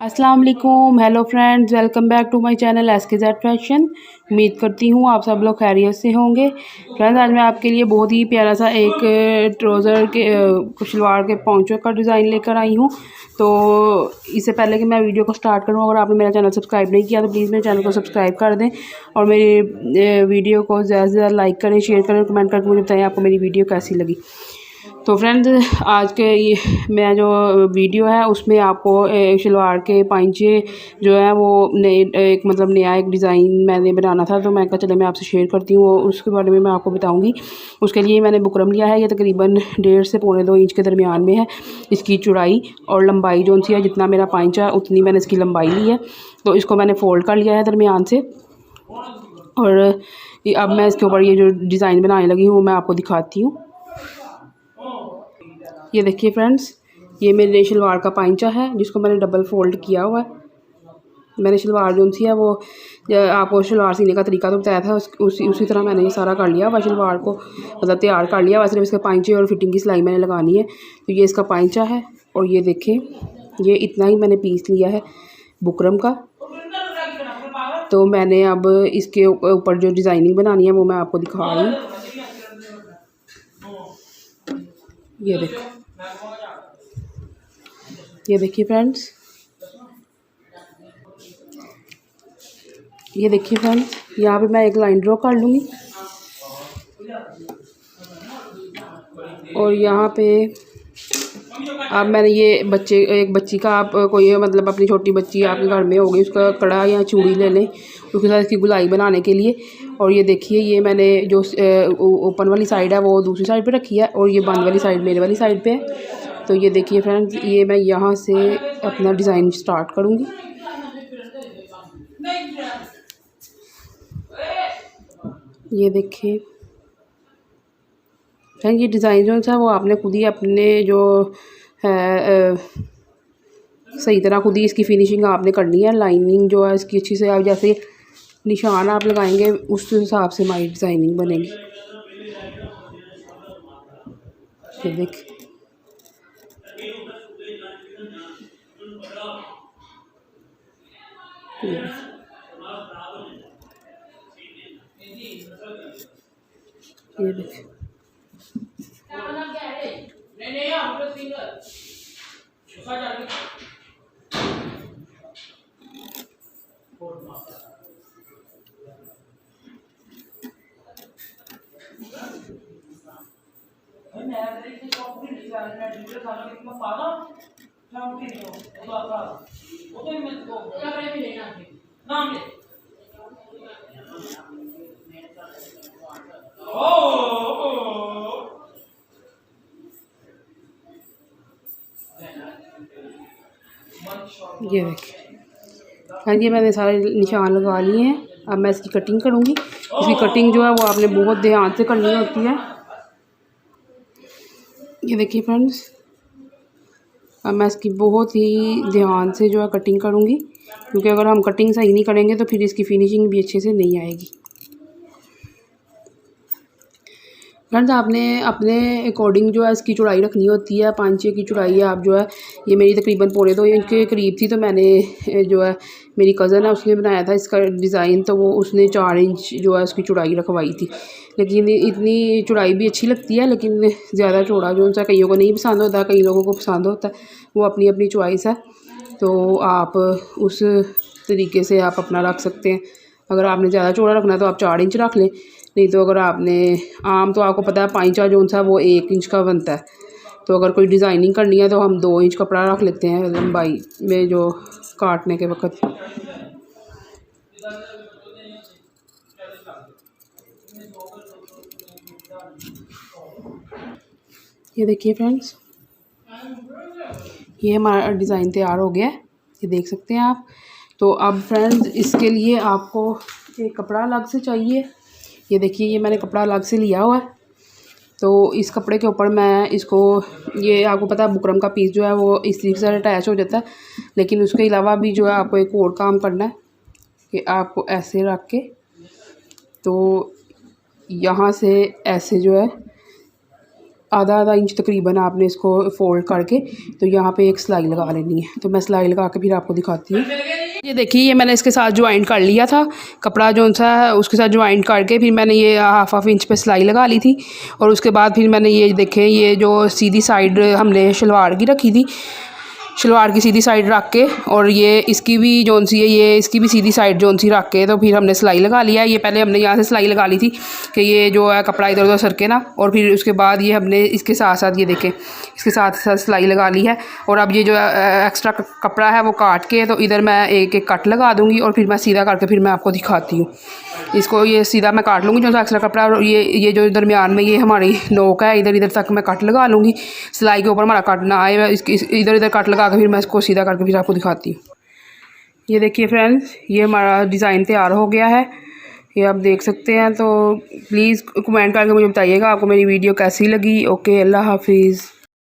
अस्सलाम वालेकुम, hello friends, welcome back to my channel SKZ fashion. उम्मीद करती हूँ आप सब लोग खैरियत से होंगे। फ्रेंड्स, आज मैं आपके लिए बहुत ही प्यारा सा एक ट्राउज़र के शलवार के पॉन्चो का डिज़ाइन लेकर आई हूँ। तो इससे पहले कि मैं वीडियो को स्टार्ट करूँ, अगर आपने मेरा चैनल सब्सक्राइब नहीं किया तो प्लीज़ मेरे चैनल को सब्सक्राइब कर दें और मेरी वीडियो को ज़्यादा से ज़्यादा लाइक करें, शेयर करें, कमेंट करके मुझे बताएं आपको मेरी वीडियो कैसी लगी। तो फ्रेंड्स, आज के ये मैं जो वीडियो है उसमें आपको शलवार के पांचे जो है वो नए एक मतलब नया एक डिज़ाइन मैंने बनाना था, तो मैं कहा चले मैं आपसे शेयर करती हूँ, उसके बारे में मैं आपको बताऊँगी। उसके लिए मैंने बुकरम लिया है, ये तकरीबन 1.5 से 2.25 इंच के दरमियान में है इसकी चौड़ाई, और लंबाई जो सी है जितना मेरा पांचा है उतनी मैंने इसकी लंबाई ली है। तो इसको मैंने फ़ोल्ड कर लिया है दरमियान से, और अब मैं इसके ऊपर ये जो डिज़ाइन बनाने लगी हूँ वो मैं आपको दिखाती हूँ। ये देखिए फ्रेंड्स, ये मेरे शलवार का पांचा है जिसको मैंने डबल फोल्ड किया हुआ है। मैंने शलवार जो सी है वो आपको शलवार सीने का तरीका तो बताया था, उसी तरह मैंने ये सारा कर लिया हुआ शलवार को, मतलब तैयार कर लिया हुआ। सिर्फ इसके पांचे और फिटिंग की सिलाई मैंने लगानी है। तो ये इसका पांचा है, और ये देखें ये इतना ही मैंने पीस लिया है बुकरम का। तो मैंने अब इसके ऊपर जो डिज़ाइनिंग बनानी है वो मैं आपको दिखा रही हूँ। ये देखिए फ्रेंड्स, ये देखिए फ्रेंड्स, यहाँ पे मैं एक लाइन ड्रॉ कर लूँगी, और यहाँ पे अब मैंने ये एक बच्ची का, आप कोई मतलब अपनी छोटी बच्ची आपके घर में होगी, उसका कड़ा या चूड़ी ले लें उसके साथ इसकी गुलाई बनाने के लिए। और ये देखिए, ये मैंने जो ओपन वाली साइड है वो दूसरी साइड पे रखी है, और ये बंद वाली साइड मेरे वाली साइड पे है। तो ये देखिए फ्रेंड्स, ये मैं यहाँ से अपना डिज़ाइन स्टार्ट करूँगी। ये देखिए फ्रेंड्स, ये डिज़ाइन जो है वो आपने खुद ही अपने जो है सही तरह खुद ही इसकी फिनिशिंग आपने करनी है। लाइनिंग जो है इसकी अच्छी से, आप जैसे निशान आप लगाएंगे उस हिसाब से हमारी डिज़ाइनिंग बनेगी। ये देख, ये देख, ये देखिए हाँ जी, मैंने सारे निशान लगा लिए हैं। अब मैं इसकी कटिंग करूँगी। इसकी कटिंग जो है वो आपने बहुत ध्यान से करनी होती है। ये देखिए फ्रेंड्स, अब मैं इसकी बहुत ही ध्यान से जो है कटिंग करूँगी, क्योंकि अगर हम कटिंग सही नहीं करेंगे तो फिर इसकी फिनिशिंग भी अच्छे से नहीं आएगी। फ्रेंड्स, आपने अपने अकॉर्डिंग जो है इसकी चौड़ाई रखनी होती है। पांचे की चौड़ाई आप जो है, ये मेरी तकरीबन 2.25 इंच के करीब थी, तो मैंने जो है मेरी कज़न है उसने बनाया था इसका डिज़ाइन, तो वो उसने 4 इंच जो है उसकी चौड़ाई रखवाई थी। लेकिन इतनी चौड़ाई भी अच्छी लगती है, लेकिन ज़्यादा चौड़ा जो सा कईयों को नहीं पसंद होता, कई लोगों को पसंद होता है, वो अपनी अपनी चॉइस है। तो आप उस तरीके से आप अपना रख सकते हैं। अगर आपने ज़्यादा चौड़ा रखना है तो आप 4 इंच रख लें, नहीं तो अगर आपने आम तो आपको पता है पांचा जो सा वो 1 इंच का बनता है। तो अगर कोई डिज़ाइनिंग करनी है तो हम 2 इंच कपड़ा रख लेते हैं लंबाई में जो काटने के वक्त। ये देखिए फ्रेंड्स, ये हमारा डिज़ाइन तैयार हो गया है, ये देख सकते हैं आप। तो अब फ्रेंड्स, इसके लिए आपको एक कपड़ा अलग से चाहिए। ये देखिए, ये मैंने कपड़ा अलग से लिया हुआ है। तो इस कपड़े के ऊपर मैं इसको, ये आपको पता है बुकरम का पीस जो है वो इस तरीके से अटैच हो जाता है, लेकिन उसके अलावा भी जो है आपको एक और काम करना है कि आपको ऐसे रख के, तो यहाँ से ऐसे जो है आधा आधा इंच तकरीबन आपने इसको फोल्ड करके तो यहाँ पे एक सिलाई लगा लेनी है। तो मैं सिलाई लगा के फिर आपको दिखाती हूँ। ये देखिए, ये मैंने इसके साथ ज्वाइंट कर लिया था, कपड़ा जो सा है उसके साथ ज्वाइंट करके फिर मैंने ये हाफ इंच पे सिलाई लगा ली थी। और उसके बाद फिर मैंने ये देखे, ये जो सीधी साइड हमने शलवार की रखी थी, शलवार की सीधी साइड रख के और ये इसकी भी जोन सी है, ये इसकी भी सीधी साइड जोन सी रख के तो फिर हमने सिलाई लगा लिया। ये पहले हमने यहाँ से सिलाई लगा ली थी कि ये जो है कपड़ा इधर उधर सरके ना, और फिर उसके बाद ये हमने इसके साथ साथ ये देखें इसके साथ साथ सिलाई लगा ली है। और अब ये जो एक्स्ट्रा कपड़ा है वो काट के तो इधर मैं एक एक कट लगा दूँगी और फिर मैं सीधा करके फिर मैं आपको दिखाती हूँ। इसको ये सीधा मैं काट लूँगी जो सा एक्स्ट्रा कपड़ा, और ये जो दरमियान में ये हमारी नोक है इधर इधर तक मैं कट लगा लूँगी। सिलाई के ऊपर हमारा कट ना आए, इसकी इधर इधर कट लगा के फिर मैं इसको सीधा करके फिर आपको दिखाती हूँ। ये देखिए फ्रेंड्स, ये हमारा डिज़ाइन तैयार हो गया है, ये आप देख सकते हैं। तो प्लीज़ कमेंट करके मुझे बताइएगा आपको मेरी वीडियो कैसी लगी। ओके, अल्लाह हाफिज़।